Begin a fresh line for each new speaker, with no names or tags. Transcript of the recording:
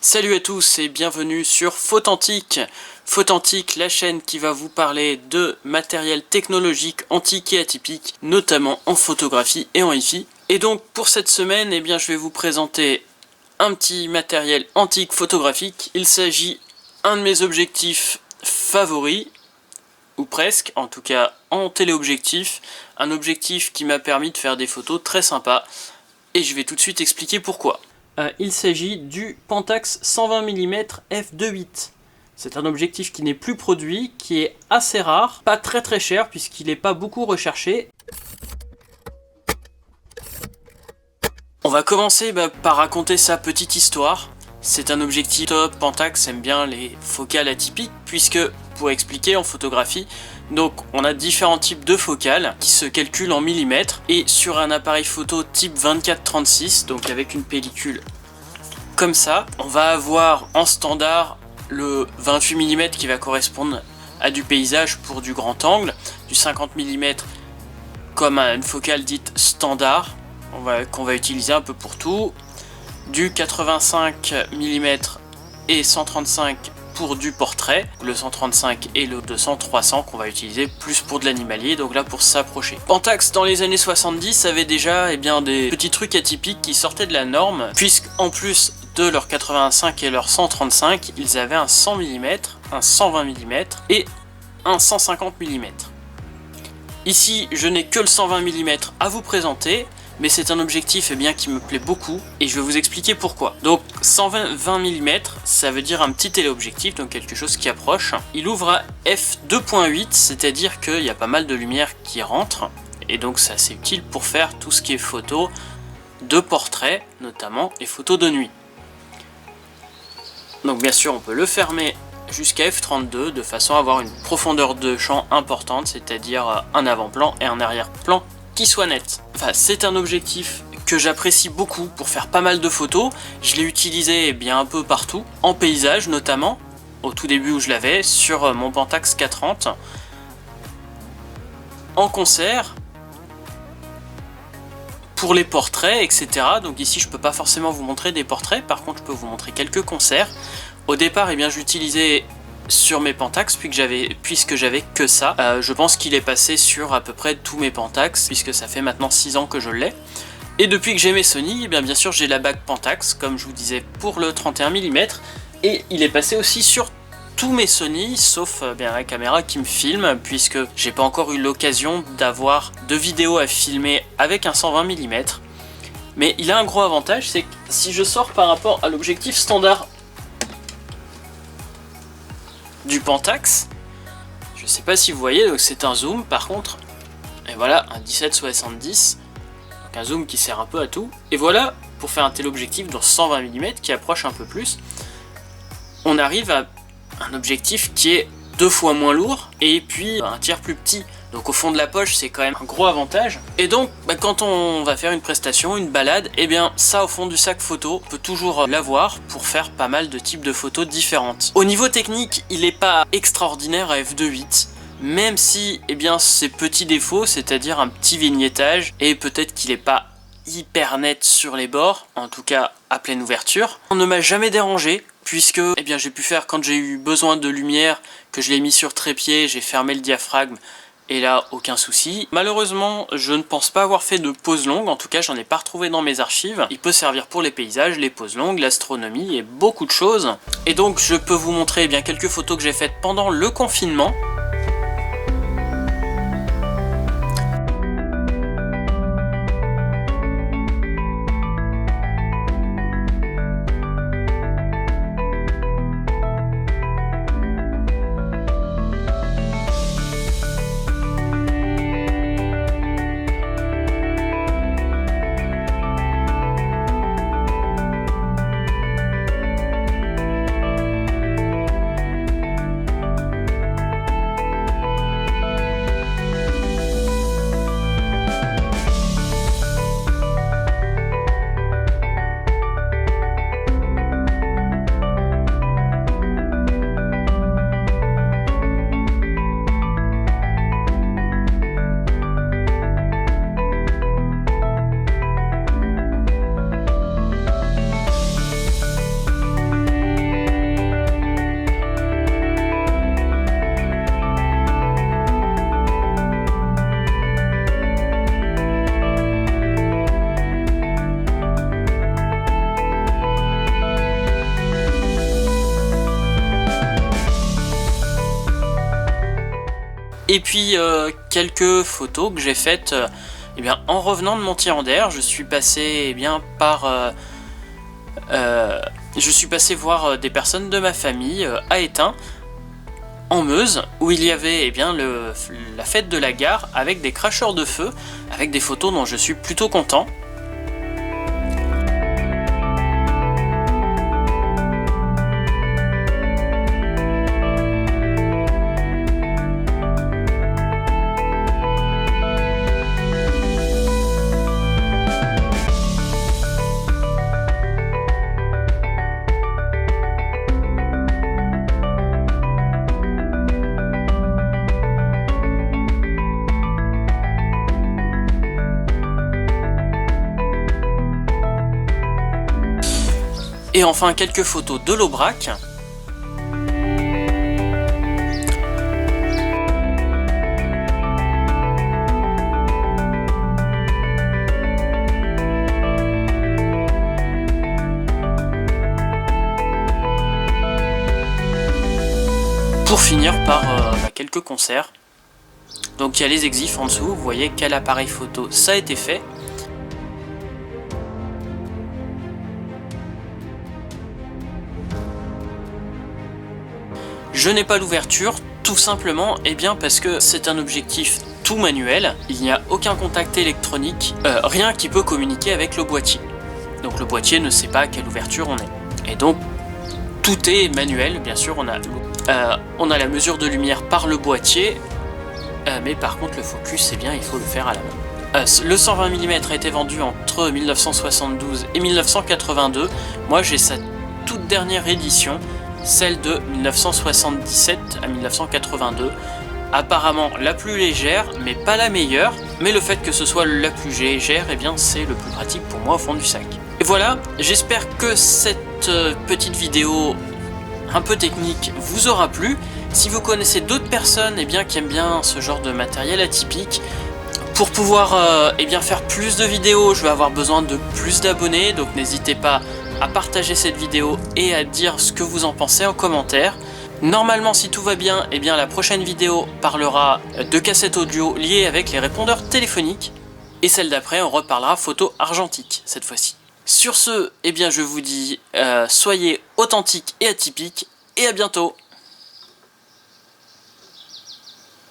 Salut à tous et bienvenue sur Photantique. Photantique, la chaîne qui va vous parler de matériel technologique antique et atypique, notamment en photographie et en hi-fi. Et donc pour cette semaine, je vais vous présenter un petit matériel antique photographique. Il s'agit d'un de mes objectifs favoris, ou presque, en tout cas en téléobjectif. Un objectif qui m'a permis de faire des photos très sympas. Et je vais tout de suite expliquer pourquoi. Il s'agit du Pentax 120 mm f2.8. C'est un objectif qui n'est plus produit, qui est assez rare, pas très cher puisqu'il n'est pas beaucoup recherché. On va commencer par raconter sa petite histoire. C'est un objectif top, Pentax aime bien les focales atypiques puisque, pour expliquer en photographie, donc on a différents types de focales qui se calculent en millimètres et sur un appareil photo type 24-36, donc avec une pellicule comme ça, on va avoir en standard le 28 mm qui va correspondre à du paysage pour du grand angle, du 50 mm comme une focale dite standard qu'on va utiliser un peu pour tout, du 85 mm et 135 pour du portrait, le 135 et le 200-300 qu'on va utiliser plus pour de l'animalier, donc là pour s'approcher. Pentax dans les années 70 avait déjà des petits trucs atypiques qui sortaient de la norme, puisqu'en plus de leur 85 et leur 135, ils avaient un 100 mm, un 120 mm et un 150 mm. Ici je n'ai que le 120 mm à vous présenter, mais c'est un objectif qui me plaît beaucoup et je vais vous expliquer pourquoi. Donc 120 mm, ça veut dire un petit téléobjectif, donc quelque chose qui approche. Il ouvre à f2.8, c'est-à-dire qu'il y a pas mal de lumière qui rentre et donc c'est assez utile pour faire tout ce qui est photo de portrait notamment et photos de nuit. Donc bien sûr on peut le fermer jusqu'à f32 de façon à avoir une profondeur de champ importante, c'est-à-dire un avant-plan et un arrière-plan qui soit net. Enfin, c'est un objectif que j'apprécie beaucoup pour faire pas mal de photos. Je l'ai utilisé un peu partout, en paysage notamment, au tout début où je l'avais, sur mon Pentax 430, en concert, pour les portraits, etc. Donc ici je peux pas forcément vous montrer des portraits, par contre je peux vous montrer quelques concerts. Au départ, j'utilisais sur mes Pentax puisque j'avais que ça. Je pense qu'il est passé sur à peu près tous mes Pentax puisque ça fait maintenant 6 ans que je l'ai. Et depuis que j'ai mes Sony, bien sûr j'ai la bague Pentax comme je vous disais pour le 31 mm et il est passé aussi sur tous mes Sony sauf la caméra qui me filme puisque j'ai pas encore eu l'occasion d'avoir de vidéos à filmer avec un 120 mm. Mais il a un gros avantage, c'est que si je sors par rapport à l'objectif standard du Pentax, je sais pas si vous voyez, donc c'est un zoom par contre, et voilà un 17-70, donc un zoom qui sert un peu à tout, et voilà pour faire un téléobjectif dans 120 mm qui approche un peu plus, on arrive à un objectif qui est 2 fois moins lourd et puis un tiers plus petit. Donc au fond de la poche c'est quand même un gros avantage. Et donc quand on va faire une prestation, une balade, ça au fond du sac photo, on peut toujours l'avoir pour faire pas mal de types de photos différentes. Au niveau technique, il n'est pas extraordinaire à f2.8, même si ses petits défauts, c'est-à-dire un petit vignettage, et peut-être qu'il n'est pas hyper net sur les bords, en tout cas à pleine ouverture. On ne m'a jamais dérangé, puisque j'ai pu faire quand j'ai eu besoin de lumière, que je l'ai mis sur trépied, j'ai fermé le diaphragme, et là, aucun souci. Malheureusement, je ne pense pas avoir fait de pause longue, en tout cas j'en ai pas retrouvé dans mes archives. Il peut servir pour les paysages, les pauses longues, l'astronomie et beaucoup de choses. Et donc je peux vous montrer quelques photos que j'ai faites pendant le confinement. Et puis quelques photos que j'ai faites eh bien, en revenant de Montier-en-Der. Je suis passé je suis passé voir des personnes de ma famille à Étain, en Meuse, où il y avait eh bien, la fête de la gare avec des cracheurs de feu, avec des photos dont je suis plutôt content. Et enfin quelques photos de l'Aubrac. Pour finir par quelques concerts. Donc il y a les exifs en dessous, vous voyez quel appareil photo ça a été fait. Je n'ai pas l'ouverture, tout simplement parce que c'est un objectif tout manuel, il n'y a aucun contact électronique, rien qui peut communiquer avec le boîtier. Donc le boîtier ne sait pas à quelle ouverture on est. Et donc tout est manuel, bien sûr, on a la mesure de lumière par le boîtier, mais par contre le focus, il faut le faire à la main. Le 120 mm a été vendu entre 1972 et 1982, moi j'ai sa toute dernière édition, celle de 1977 à 1982, apparemment la plus légère, mais pas la meilleure, mais le fait que ce soit la plus légère, c'est le plus pratique pour moi au fond du sac. Et voilà, j'espère que cette petite vidéo un peu technique vous aura plu. Si vous connaissez d'autres personnes qui aiment bien ce genre de matériel atypique, pour pouvoir faire plus de vidéos, je vais avoir besoin de plus d'abonnés, donc n'hésitez pas à partager cette vidéo et à dire ce que vous en pensez en commentaire. Normalement, si tout va bien, la prochaine vidéo parlera de cassettes audio liées avec les répondeurs téléphoniques, et celle d'après, on reparlera photo argentique cette fois-ci. Sur ce, je vous dis soyez authentiques et atypiques, et à bientôt.